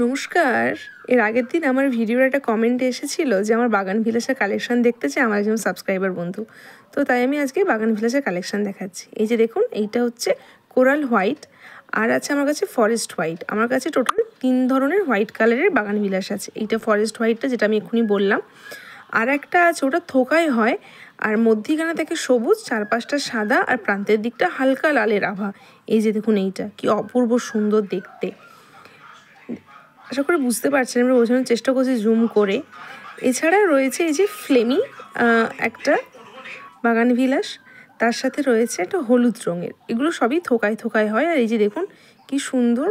নমস্কার। এর আগের দিন আমার ভিডিওর একটা কমেন্ট এসেছিল যে আমার বাগান বিলাসের কালেকশন দেখতে চাই আমার একজন সাবস্ক্রাইবার বন্ধু। তো তাই আমি আজকে বাগান বিলাসের কালেকশন দেখাচ্ছি। এই যে দেখুন, এইটা হচ্ছে কোরাল হোয়াইট, আর আছে আমার কাছে ফরেস্ট হোয়াইট। আমার কাছে টোটাল 3 ধরনের হোয়াইট কালারের বাগান বিলাস আছে। এইটা ফরেস্ট হোয়াইটটা, যেটা আমি এক্ষুনি বললাম। আর একটা আছে, ওটা থোকায় হয়, আর মধ্যিখানে থেকে সবুজ, চারপাশটা সাদা, আর প্রান্তের দিকটা হালকা লালের আভা। এই যে দেখুন, এইটা কি অপূর্ব সুন্দর দেখতে। আশা করি বুঝতে পারছেন, আমরা বোঝানোর চেষ্টা করছি জুম করে। এছাড়া রয়েছে এই যে ফ্লেমি একটা বাগান বিলাস, তার সাথে রয়েছে একটা হলুদ রঙের। এগুলো সবই থোকায় থোকায় হয়। আর এই যে দেখুন কি সুন্দর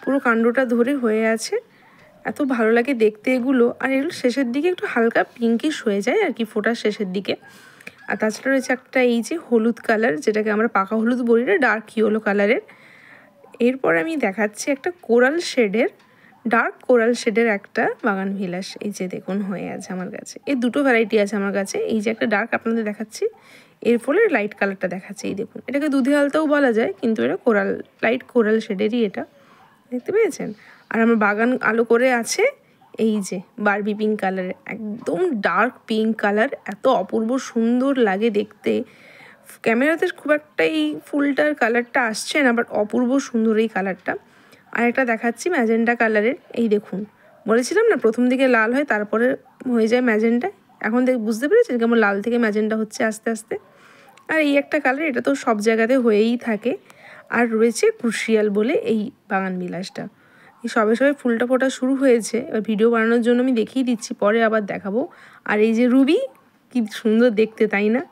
পুরো কাণ্ডটা ধরে হয়ে আছে, এত ভালো লাগে দেখতে এগুলো। আর এগুলো শেষের দিকে একটু হালকা পিঙ্কিশ হয়ে যায় আর কি, ফোটার শেষের দিকে। আর তাছাড়া রয়েছে একটা এই যে হলুদ কালার, যেটাকে আমরা পাকা হলুদ বলি না, ডার্ক ইয়েলো কালারের। এরপর আমি দেখাচ্ছি একটা কোরাল শেডের, ডার্ক কোরাল শেডের একটা বাগান বিলাস। এই যে দেখুন হয়ে আছে আমার কাছে। এই দুটো ভ্যারাইটি আছে আমার কাছে। এই যে একটা ডার্ক আপনাদের দেখাচ্ছি, এর ফলে লাইট কালারটা দেখাচ্ছে। এই দেখুন, এটাকে দুধে আলতাও বলা যায়, কিন্তু এটা কোরাল, লাইট কোরাল শেডেরই এটা, দেখতে পেয়েছেন। আর আমার বাগান আলো করে আছে এই যে বারবি পিঙ্ক কালারের, একদম ডার্ক পিঙ্ক কালার, এত অপূর্ব সুন্দর লাগে দেখতে। ক্যামেরাতে খুব একটা এই ফুলটার কালারটা আসছে না, বাট অপূর্ব সুন্দর এই কালারটা। আর একটা দেখাচ্ছি ম্যাজেন্টা কালারের। এই দেখুন, বলেছিলাম না প্রথম দিকে লাল হয়, তারপরে হয়ে যায় ম্যাজেন্টা। এখন বুঝতে পেরেছেন কেমন লাল থেকে ম্যাজেন্টা হচ্ছে আস্তে আস্তে। আর এই একটা কালার, এটা তো সব জায়গাতে হয়েই থাকে। আর রয়েছে ক্রুশিয়াল বলে এই বাগান বিলাসটা। এই সবে সবে ফুলটা ফোটা শুরু হয়েছে, এবার ভিডিও বানানোর জন্য আমি দেখিয়ে দিচ্ছি, পরে আবার দেখাবো। আর এই যে রুবি, কি সুন্দর দেখতে, তাই না?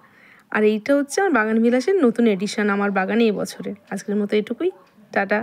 আর এইটা হচ্ছে আমার বাগান বিলাসের নতুন এডিশন আমার বাগানে এবছরের। আজকের মতো এটুকুই, টাটা।